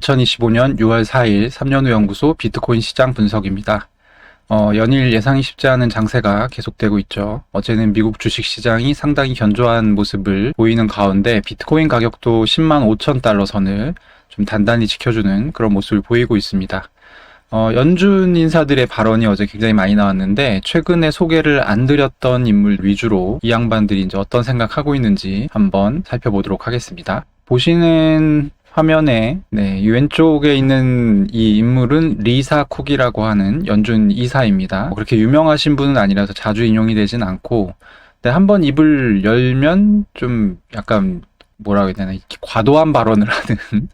2025년 6월 4일 3년후 연구소 비트코인 시장 분석입니다. 연일 예상이 쉽지 않은 장세가 계속되고 있죠. 어제는 미국 주식시장이 상당히 견조한 모습을 보이는 가운데 비트코인 가격도 10만 5천 달러 선을 좀 단단히 지켜주는 그런 모습을 보이고 있습니다. 연준 인사들의 발언이 어제 굉장히 많이 나왔는데 최근에 소개를 안 드렸던 인물 위주로 이 양반들이 이제 어떤 생각하고 있는지 한번 살펴보도록 하겠습니다. 보시는 화면에 이 왼쪽에 있는 이 인물은 리사 쿡이라고 하는 연준 이사입니다. 그렇게 유명하신 분은 아니라서 자주 인용이 되진 않고 한번 입을 열면 좀 약간 뭐라고 해야 되나, 이렇게 과도한 발언을 하는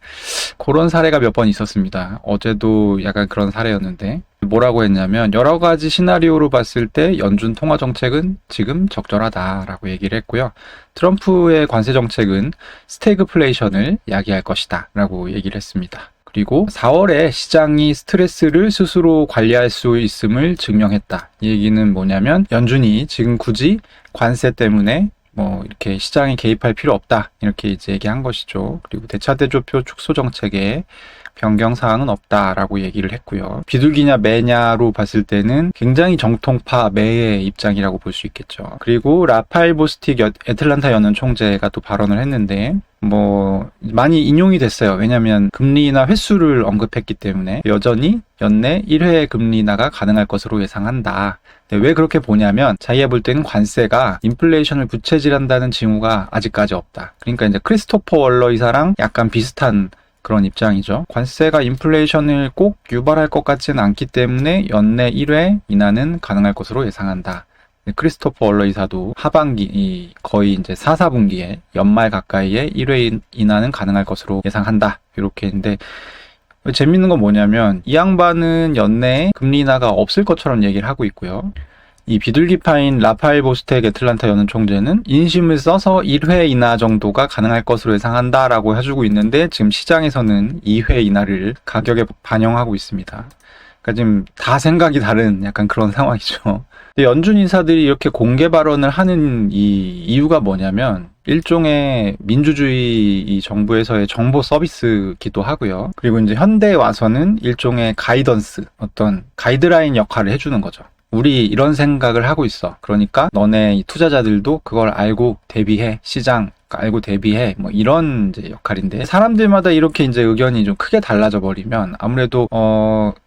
그런 사례가 몇 번 있었습니다. 어제도 약간 그런 사례였는데 뭐라고 했냐면 여러 가지 시나리오로 봤을 때 연준 통화 정책은 지금 적절하다라고 얘기를 했고요. 트럼프의 관세 정책은 스태그플레이션을 야기할 것이다 라고 얘기를 했습니다. 그리고 4월에 시장이 스트레스를 스스로 관리할 수 있음을 증명했다. 이 얘기는 뭐냐면 연준이 지금 굳이 관세 때문에 이렇게 시장에 개입할 필요 없다. 이렇게 이제 얘기한 것이죠. 그리고 대차대조표 축소 정책에 변경 사항은 없다라고 얘기를 했고요. 비둘기냐 매냐로 봤을 때는 굉장히 정통파 매의 입장이라고 볼 수 있겠죠. 그리고 라파엘 보스틱 애틀란타 연은 총재가 또 발언을 했는데 많이 인용이 됐어요. 왜냐하면 금리 인하 횟수를 언급했기 때문에 여전히 연내 1회 금리 인하가 가능할 것으로 예상한다. 왜 그렇게 보냐면 자기가 볼 때는 관세가 인플레이션을 부채질한다는 징후가 아직까지 없다. 그러니까 이제 크리스토퍼 월러 이사랑 약간 비슷한 그런 입장이죠. 관세가 인플레이션을 꼭 유발할 것 같지는 않기 때문에 연내 1회 인하는 가능할 것으로 예상한다. 크리스토퍼 월러 이사도 하반기, 거의 이제 4, 4분기에 연말 가까이에 1회 인하는 가능할 것으로 예상한다. 이렇게 했는데 재밌는 건 뭐냐면 이 양반은 연내에 금리 인하가 없을 것처럼 얘기를 하고 있고요. 이 비둘기파인 라파엘 보스텍 애틀란타 연은 총재는 인심을 써서 1회 인하 정도가 가능할 것으로 예상한다라고 해주고 있는데 지금 시장에서는 2회 인하를 가격에 반영하고 있습니다. 그러니까 지금 다 생각이 다른 약간 그런 상황이죠. 연준 인사들이 이렇게 공개 발언을 하는 이 이유가 뭐냐면 일종의 민주주의 이 정부에서의 정보 서비스기도 하고요. 그리고 이제 현대에 와서는 일종의 가이던스, 어떤 가이드라인 역할을 해주는 거죠. 우리 이런 생각을 하고 있어. 그러니까 너네 투자자들도 그걸 알고 대비해. 시장 알고 대비해. 이런 이제 역할인데 사람들마다 이렇게 이제 의견이 좀 크게 달라져 버리면 아무래도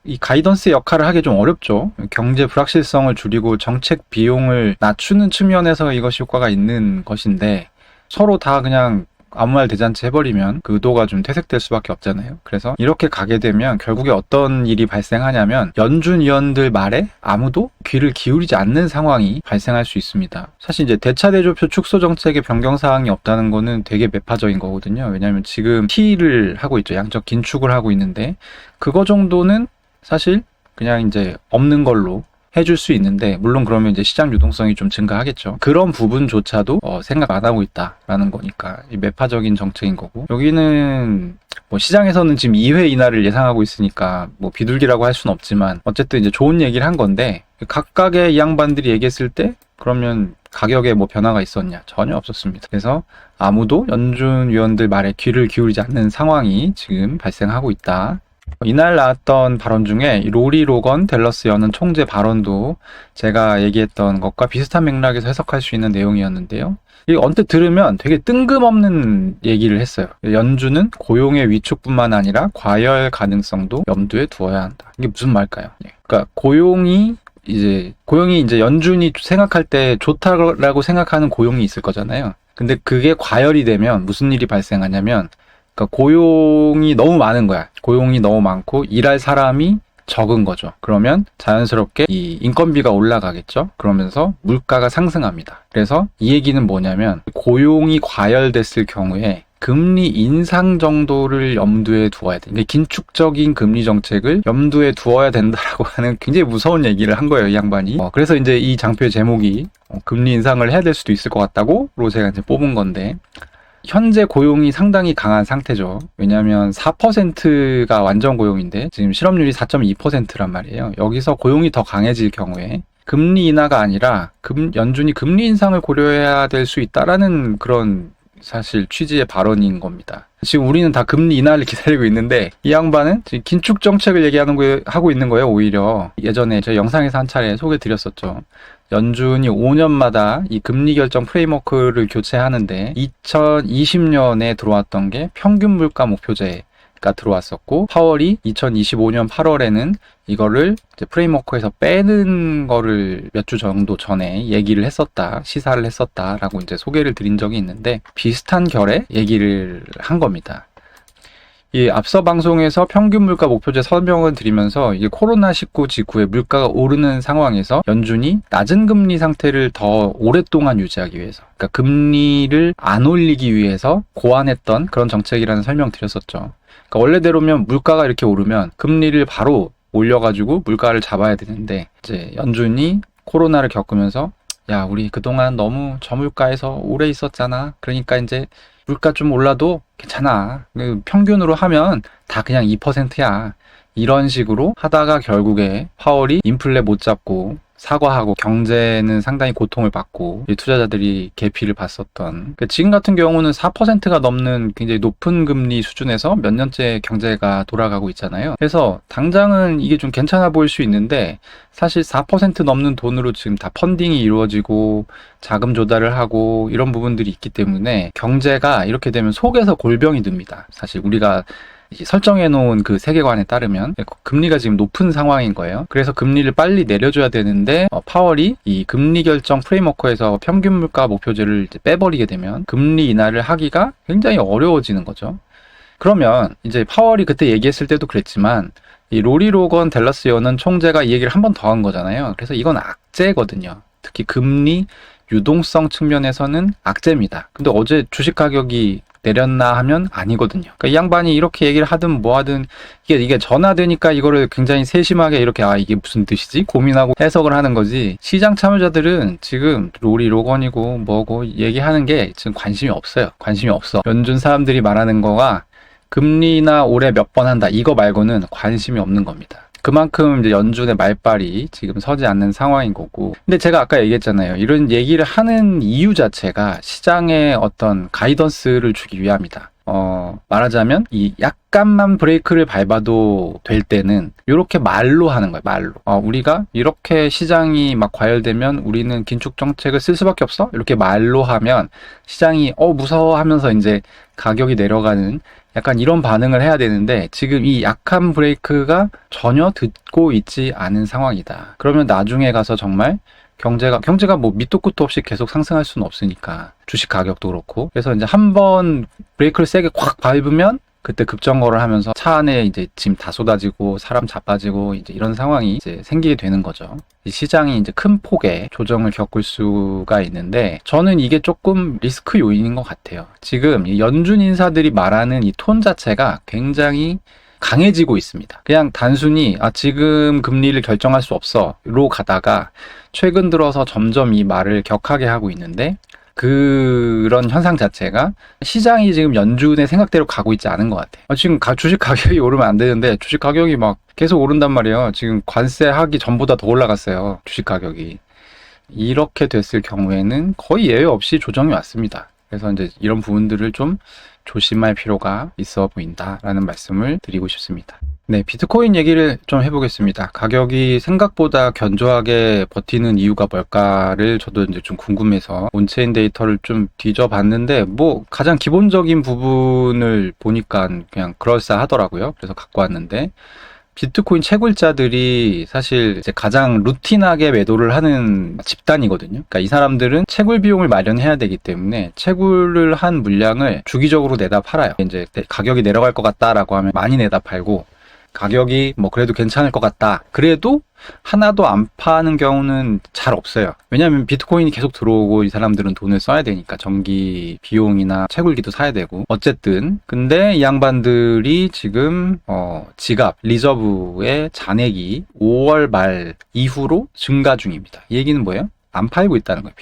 이 가이던스 역할을 하기 좀 어렵죠. 경제 불확실성을 줄이고 정책 비용을 낮추는 측면에서 이것이 효과가 있는 것인데 서로 다 그냥 아무 말 대잔치 해버리면 그 의도가 좀 퇴색될 수밖에 없잖아요. 그래서 이렇게 가게 되면 결국에 어떤 일이 발생하냐면 연준 위원들 말에 아무도 귀를 기울이지 않는 상황이 발생할 수 있습니다. 사실 이제 대차대조표 축소 정책의 변경 사항이 없다는 거는 되게 매파적인 거거든요. 왜냐하면 지금 T를 하고 있죠. 양적 긴축을 하고 있는데 그거 정도는 사실 그냥 이제 없는 걸로 해줄 수 있는데 물론 그러면 이제 시장 유동성이 좀 증가하겠죠. 그런 부분조차도 생각 안 하고 있다라는 거니까 매파적인 정책인 거고 여기는 시장에서는 지금 2회 인하를 예상하고 있으니까 비둘기라고 할 수는 없지만 어쨌든 이제 좋은 얘기를 한 건데 각각의 이 양반들이 얘기했을 때 그러면 가격에 변화가 있었냐? 전혀 없었습니다. 그래서 아무도 연준 위원들 말에 귀를 기울이지 않는 상황이 지금 발생하고 있다. 이날 나왔던 발언 중에 로리 로건 댈러스 연은 총재 발언도 제가 얘기했던 것과 비슷한 맥락에서 해석할 수 있는 내용이었는데요. 이 언뜻 들으면 되게 뜬금없는 얘기를 했어요. 연준은 고용의 위축뿐만 아니라 과열 가능성도 염두에 두어야 한다. 이게 무슨 말일까요? 그러니까 고용이 이제 연준이 생각할 때 좋다라고 생각하는 고용이 있을 거잖아요. 근데 그게 과열이 되면 무슨 일이 발생하냐면 그러니까 고용이 너무 많은 거야. 고용이 너무 많고 일할 사람이 적은 거죠. 그러면 자연스럽게 이 인건비가 올라가겠죠. 그러면서 물가가 상승합니다. 그래서 이 얘기는 뭐냐면 고용이 과열됐을 경우에 금리 인상 정도를 염두에 두어야 돼. 긴축적인 금리 정책을 염두에 두어야 된다라고 하는 굉장히 무서운 얘기를 한 거예요, 이 양반이. 그래서 이제 이 장표의 제목이 금리 인상을 해야 될 수도 있을 것 같다고로 제가 이제 뽑은 건데 현재 고용이 상당히 강한 상태죠. 왜냐하면 4%가 완전 고용인데 지금 실업률이 4.2%란 말이에요. 여기서 고용이 더 강해질 경우에 금리 인하가 아니라 연준이 금리 인상을 고려해야 될 수 있다라는 그런 사실 취지의 발언인 겁니다. 지금 우리는 다 금리 인하를 기다리고 있는데 이 양반은 지금 긴축 정책을 하고 있는 거예요. 오히려 예전에 저 영상에서 한 차례 소개드렸었죠. 연준이 5년마다 이 금리 결정 프레임워크를 교체하는데 2020년에 들어왔던 게 평균 물가 목표제가 들어왔었고, 파월이 2025년 8월에는 이거를 이제 프레임워크에서 빼는 거를 몇 주 정도 전에 얘기를 했었다, 시사를 했었다라고 이제 소개를 드린 적이 있는데, 비슷한 결의 얘기를 한 겁니다. 이 앞서 방송에서 평균 물가 목표제 설명을 드리면서 이게 코로나19 직후에 물가가 오르는 상황에서 연준이 낮은 금리 상태를 더 오랫동안 유지하기 위해서, 그러니까 금리를 안 올리기 위해서 고안했던 그런 정책이라는 설명 드렸었죠. 그러니까 원래대로면 물가가 이렇게 오르면 금리를 바로 올려가지고 물가를 잡아야 되는데, 이제 연준이 코로나를 겪으면서 야, 우리 그동안 너무 저물가에서 오래 있었잖아. 그러니까 이제 물가 좀 올라도 괜찮아. 평균으로 하면 다 그냥 2%야. 이런 식으로 하다가 결국에 파월이 인플레 못 잡고 사과하고 경제는 상당히 고통을 받고 투자자들이 계피를 봤었던, 지금 같은 경우는 4%가 넘는 굉장히 높은 금리 수준에서 몇 년째 경제가 돌아가고 있잖아요. 그래서 당장은 이게 좀 괜찮아 보일 수 있는데, 사실 4% 넘는 돈으로 지금 다 펀딩이 이루어지고 자금 조달을 하고 이런 부분들이 있기 때문에 경제가 이렇게 되면 속에서 골병이 듭니다. 사실 우리가 설정해 놓은 그 세계관에 따르면 금리가 지금 높은 상황인 거예요. 그래서 금리를 빨리 내려줘야 되는데 파월이 이 금리 결정 프레임워크에서 평균 물가 목표제를 이제 빼버리게 되면 금리 인하를 하기가 굉장히 어려워지는 거죠. 그러면 이제 파월이 그때 얘기했을 때도 그랬지만 이 로리 로건 댈러스 여는 총재가 이 얘기를 한 번 더 한 거잖아요. 그래서 이건 악재거든요. 특히 금리 유동성 측면에서는 악재입니다. 근데 어제 주식 가격이 내렸나 하면 아니거든요. 그러니까 이 양반이 이렇게 얘기를 하든 뭐 하든 이게 전화되니까 이거를 굉장히 세심하게 이렇게 이게 무슨 뜻이지? 고민하고 해석을 하는 거지. 시장 참여자들은 지금 로리 로건이고 뭐고 얘기하는 게 지금 관심이 없어요. 관심이 없어. 연준 사람들이 말하는 거가 금리나 올해 몇 번 한다 이거 말고는 관심이 없는 겁니다. 그만큼 이제 연준의 말발이 지금 서지 않는 상황인 거고. 근데 제가 아까 얘기했잖아요. 이런 얘기를 하는 이유 자체가 시장에 어떤 가이던스를 주기 위함이다. 말하자면 이 약간만 브레이크를 밟아도 될 때는 이렇게 말로 하는 거예요. 말로. 우리가 이렇게 시장이 막 과열되면 우리는 긴축 정책을 쓸 수밖에 없어? 이렇게 말로 하면 시장이 무서워 하면서 이제 가격이 내려가는 약간 이런 반응을 해야 되는데, 지금 이 약한 브레이크가 전혀 듣고 있지 않은 상황이다. 그러면 나중에 가서 정말 경제가 뭐 밑도 끝도 없이 계속 상승할 수는 없으니까, 주식 가격도 그렇고. 그래서 이제 한번 브레이크를 세게 콱 밟으면 그때 급정거를 하면서 차 안에 이제 짐 다 쏟아지고 사람 자빠지고 이제 이런 상황이 이제 생기게 되는 거죠. 이 시장이 이제 큰 폭의 조정을 겪을 수가 있는데, 저는 이게 조금 리스크 요인인 것 같아요. 지금 이 연준 인사들이 말하는 이 톤 자체가 굉장히 강해지고 있습니다. 그냥 단순히 지금 금리를 결정할 수 없어로 가다가 최근 들어서 점점 이 말을 격하게 하고 있는데, 그런 현상 자체가 시장이 지금 연준의 생각대로 가고 있지 않은 것 같아요. 지금 주식 가격이 오르면 안 되는데 주식 가격이 막 계속 오른단 말이에요. 지금 관세하기 전보다 더 올라갔어요. 주식 가격이. 이렇게 됐을 경우에는 거의 예외 없이 조정이 왔습니다. 그래서 이제 이런 부분들을 좀 조심할 필요가 있어 보인다라는 말씀을 드리고 싶습니다. 네, 비트코인 얘기를 좀 해보겠습니다. 가격이 생각보다 견조하게 버티는 이유가 뭘까를 저도 이제 좀 궁금해서 온체인 데이터를 좀 뒤져봤는데, 뭐 가장 기본적인 부분을 보니까 그냥 그럴싸하더라고요. 그래서 갖고 왔는데, 비트코인 채굴자들이 사실 이제 가장 루틴하게 매도를 하는 집단이거든요. 그러니까 이 사람들은 채굴 비용을 마련해야 되기 때문에 채굴을 한 물량을 주기적으로 내다 팔아요. 이제 가격이 내려갈 것 같다라고 하면 많이 내다 팔고, 가격이 뭐 그래도 괜찮을 것 같다 그래도 하나도 안 파는 경우는 잘 없어요. 왜냐하면 비트코인이 계속 들어오고 이 사람들은 돈을 써야 되니까, 전기 비용이나 채굴기도 사야 되고. 어쨌든 근데 이 양반들이 지금 지갑 리저브의 잔액이 5월 말 이후로 증가 중입니다. 이 얘기는 뭐예요? 안 팔고 있다는 거예요.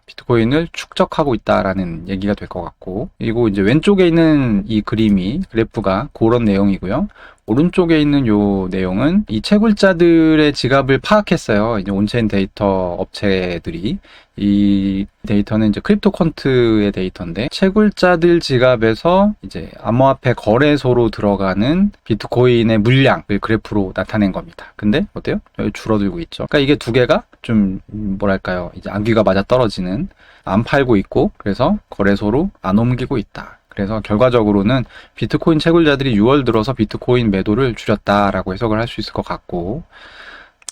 비트코인을 축적하고 있다라는 얘기가 될 것 같고, 그리고 이제 왼쪽에 있는 이 그래프가 그런 내용이고요. 오른쪽에 있는 요 내용은 이 채굴자들의 지갑을 파악했어요. 이제 온체인 데이터 업체들이. 이 데이터는 이제 크립토컨트의 데이터인데, 채굴자들 지갑에서 이제 암호화폐 거래소로 들어가는 비트코인의 물량을 그래프로 나타낸 겁니다. 근데 어때요? 여기 줄어들고 있죠. 그러니까 이게 두 개가 좀 뭐랄까요? 이제 안귀가 맞아 떨어지는, 안 팔고 있고 그래서 거래소로 안 옮기고 있다. 그래서 결과적으로는 비트코인 채굴자들이 6월 들어서 비트코인 매도를 줄였다라고 해석을 할 수 있을 것 같고,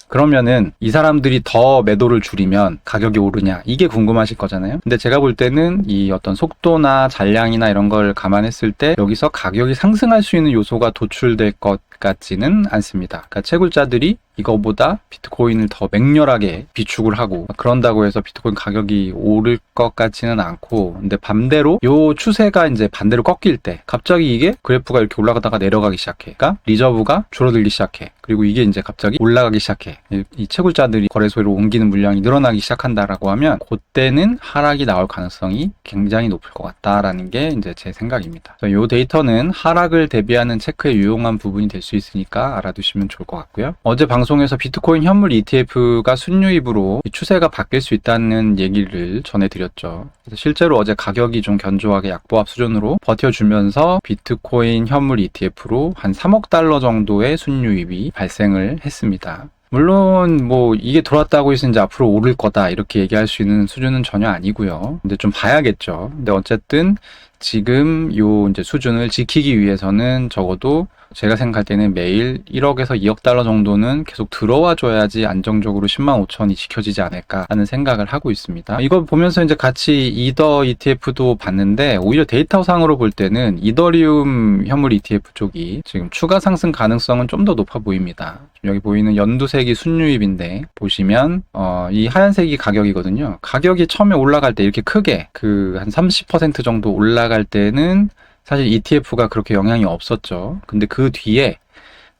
그러면은 이 사람들이 더 매도를 줄이면 가격이 오르냐, 이게 궁금하실 거잖아요. 근데 제가 볼 때는 이 어떤 속도나 잔량이나 이런 걸 감안했을 때 여기서 가격이 상승할 수 있는 요소가 도출될 것 같지는 않습니다. 그러니까 채굴자들이 이거보다 비트코인을 더 맹렬하게 비축을 하고 그런다고 해서 비트코인 가격이 오를 것 같지는 않고, 근데 반대로 요 추세가 이제 반대로 꺾일 때 갑자기 이게 그래프가 이렇게 올라가다가 내려가기 시작해. 그러니까 리저브가 줄어들기 시작해. 그리고 이게 이제 갑자기 올라가기 시작해. 이 채굴자들이 거래소로 옮기는 물량이 늘어나기 시작한다라고 하면 그때는 하락이 나올 가능성이 굉장히 높을 것 같다라는 게 이제 제 생각입니다. 이 데이터는 하락을 대비하는 체크에 유용한 부분이 될 수 있으니까 알아두시면 좋을 것 같고요. 어제 방송에서 비트코인 현물 ETF가 순유입으로 추세가 바뀔 수 있다는 얘기를 전해드렸죠. 그래서 실제로 어제 가격이 좀 견조하게 약보합 수준으로 버텨주면서 비트코인 현물 ETF로 한 3억 달러 정도의 순유입이 발생을 했습니다. 물론 뭐 이게 돌았다고 해서 이제 앞으로 오를 거다 이렇게 얘기할 수 있는 수준은 전혀 아니고요. 근데 좀 봐야겠죠. 근데 어쨌든 지금 요 이제 수준을 지키기 위해서는 적어도 제가 생각할 때는 매일 1억에서 2억 달러 정도는 계속 들어와 줘야지 안정적으로 10만 5천이 지켜지지 않을까 하는 생각을 하고 있습니다. 이걸 보면서 이제 같이 이더 ETF도 봤는데, 오히려 데이터상으로 볼 때는 이더리움 현물 ETF 쪽이 지금 추가 상승 가능성은 좀 더 높아 보입니다. 여기 보이는 연두색이 순유입인데 보시면 이 하얀색이 가격이거든요. 가격이 처음에 올라갈 때 이렇게 크게 그 한 30% 정도 올라갈 때는 사실 ETF가 그렇게 영향이 없었죠. 근데 그 뒤에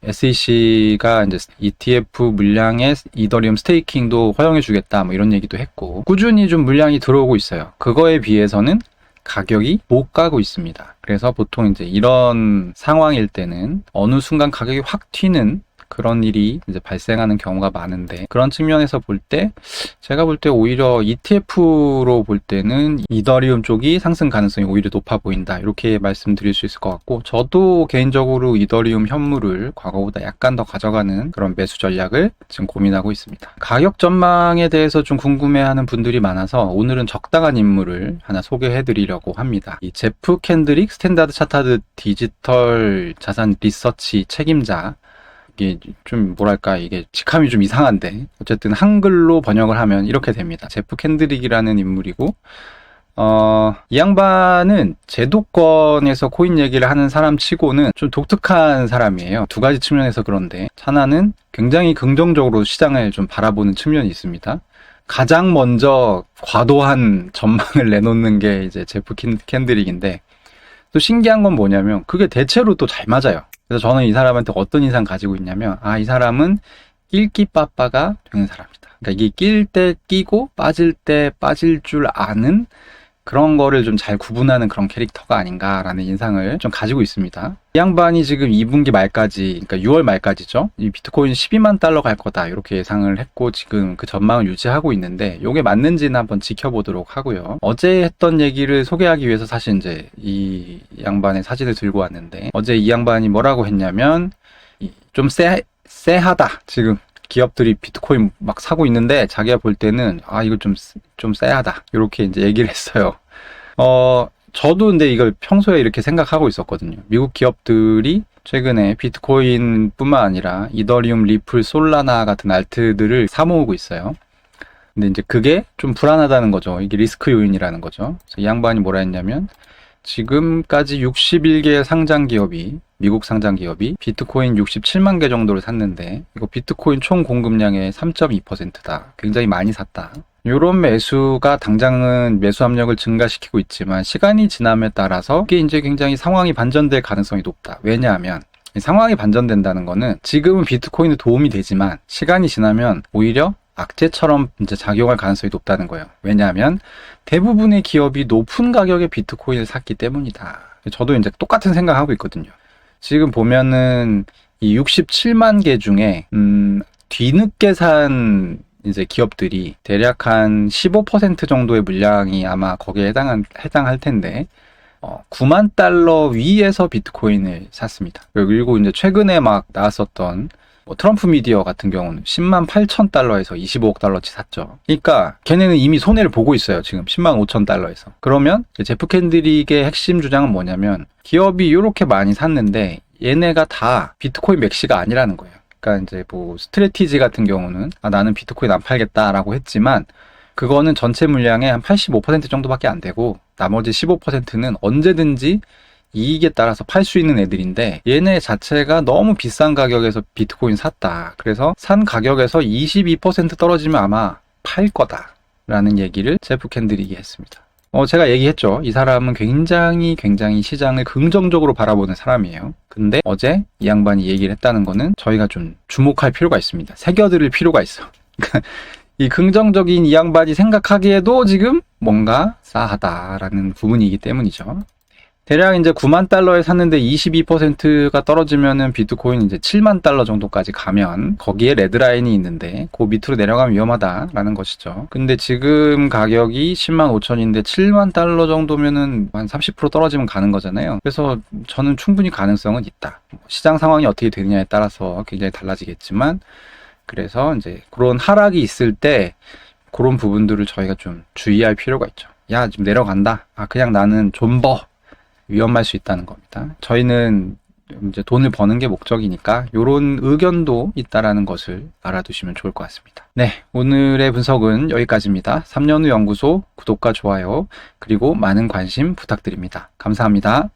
SEC가 이제 ETF 물량의 이더리움 스테이킹도 허용해 주겠다 뭐 이런 얘기도 했고, 꾸준히 좀 물량이 들어오고 있어요. 그거에 비해서는 가격이 못 가고 있습니다. 그래서 보통 이제 이런 상황일 때는 어느 순간 가격이 확 튀는 그런 일이 이제 발생하는 경우가 많은데, 그런 측면에서 볼 때 제가 볼 때 오히려 ETF로 볼 때는 이더리움 쪽이 상승 가능성이 오히려 높아 보인다, 이렇게 말씀드릴 수 있을 것 같고, 저도 개인적으로 이더리움 현물을 과거보다 약간 더 가져가는 그런 매수 전략을 지금 고민하고 있습니다. 가격 전망에 대해서 좀 궁금해하는 분들이 많아서 오늘은 적당한 인물을 하나 소개해 드리려고 합니다. 이 제프 캔드릭 스탠다드 차타드 디지털 자산 리서치 책임자, 이게 좀 뭐랄까, 이게 직함이 좀 이상한데 어쨌든 한글로 번역을 하면 이렇게 됩니다. 제프 캔드릭이라는 인물이고, 이 양반은 제도권에서 코인 얘기를 하는 사람 치고는 좀 독특한 사람이에요. 두 가지 측면에서 그런데, 하나는 굉장히 긍정적으로 시장을 좀 바라보는 측면이 있습니다. 가장 먼저 과도한 전망을 내놓는 게 이제 제프 캔드릭인데, 또 신기한 건 뭐냐면 그게 대체로 또 잘 맞아요. 그래서 저는 이 사람한테 어떤 인상 가지고 있냐면, 이 사람은 낄끼빠빠가 되는 사람이다. 그러니까 이게 낄 때 끼고 빠질 때 빠질 줄 아는 그런 거를 좀 잘 구분하는 그런 캐릭터가 아닌가라는 인상을 좀 가지고 있습니다. 이 양반이 지금 2분기 말까지, 그러니까 6월 말까지죠. 이 비트코인 12만 달러 갈 거다 이렇게 예상을 했고, 지금 그 전망을 유지하고 있는데 이게 맞는지는 한번 지켜보도록 하고요. 어제 했던 얘기를 소개하기 위해서 사실 이제 이 양반의 사진을 들고 왔는데, 어제 이 양반이 뭐라고 했냐면, 좀 쎄하다. 지금 기업들이 비트코인 막 사고 있는데 자기가 볼 때는 이거 좀 쎄하다, 이렇게 이제 얘기를 했어요. 저도 근데 이걸 평소에 이렇게 생각하고 있었거든요. 미국 기업들이 최근에 비트코인 뿐만 아니라 이더리움, 리플, 솔라나 같은 알트들을 사모으고 있어요. 근데 이제 그게 좀 불안하다는 거죠. 이게 리스크 요인이라는 거죠. 그래서 이 양반이 뭐라 했냐면, 지금까지 61개의 상장기업이, 미국 상장기업이 비트코인 67만 개 정도를 샀는데, 이거 비트코인 총 공급량의 3.2%다. 굉장히 많이 샀다. 이런 매수가 당장은 매수 압력을 증가시키고 있지만, 시간이 지남에 따라서 이게 이제 굉장히 상황이 반전될 가능성이 높다. 왜냐하면 상황이 반전된다는 거는 지금은 비트코인에 도움이 되지만 시간이 지나면 오히려 악재처럼 이제 작용할 가능성이 높다는 거예요. 왜냐하면 대부분의 기업이 높은 가격에 비트코인을 샀기 때문이다. 저도 이제 똑같은 생각하고 있거든요. 지금 보면은 이 67만 개 중에 뒤늦게 산 이제 기업들이 대략 한 15% 정도의 물량이 아마 거기에 해당할 텐데 9만 달러 위에서 비트코인을 샀습니다. 그리고 이제 최근에 막 나왔었던 트럼프 미디어 같은 경우는 10만 8천 달러에서 25억 달러치 샀죠. 그러니까 걔네는 이미 손해를 보고 있어요. 지금 10만 5천 달러에서. 그러면 제프 캔드릭의 핵심 주장은 뭐냐면 기업이 이렇게 많이 샀는데 얘네가 다 비트코인 맥시가 아니라는 거예요. 그러니까 이제 뭐 스트래티지 같은 경우는 나는 비트코인 안 팔겠다라고 했지만 그거는 전체 물량의 한 85% 정도밖에 안 되고 나머지 15%는 언제든지 이익에 따라서 팔 수 있는 애들인데 얘네 자체가 너무 비싼 가격에서 비트코인 샀다. 그래서 산 가격에서 22% 떨어지면 아마 팔 거다 라는 얘기를 제프 캔드릭이 했습니다. 제가 얘기했죠. 이 사람은 굉장히 시장을 긍정적으로 바라보는 사람이에요. 근데 어제 이 양반이 얘기를 했다는 거는 저희가 좀 주목할 필요가 있습니다. 새겨들을 필요가 있어. 이 긍정적인 이 양반이 생각하기에도 지금 뭔가 싸하다라는 부분이기 때문이죠. 대략 이제 9만 달러에 샀는데 22%가 떨어지면은 비트코인 이제 7만 달러 정도까지 가면 거기에 레드라인이 있는데 그 밑으로 내려가면 위험하다라는 것이죠. 근데 지금 가격이 10만 5천인데 7만 달러 정도면은 한 30% 떨어지면 가는 거잖아요. 그래서 저는 충분히 가능성은 있다. 시장 상황이 어떻게 되느냐에 따라서 굉장히 달라지겠지만 그래서 이제 그런 하락이 있을 때 그런 부분들을 저희가 좀 주의할 필요가 있죠. 야, 지금 내려간다. 그냥 나는 존버. 위험할 수 있다는 겁니다. 저희는 이제 돈을 버는 게 목적이니까 이런 의견도 있다라는 것을 알아두시면 좋을 것 같습니다. 네, 오늘의 분석은 여기까지입니다. 3년 후 연구소 구독과 좋아요 그리고 많은 관심 부탁드립니다. 감사합니다.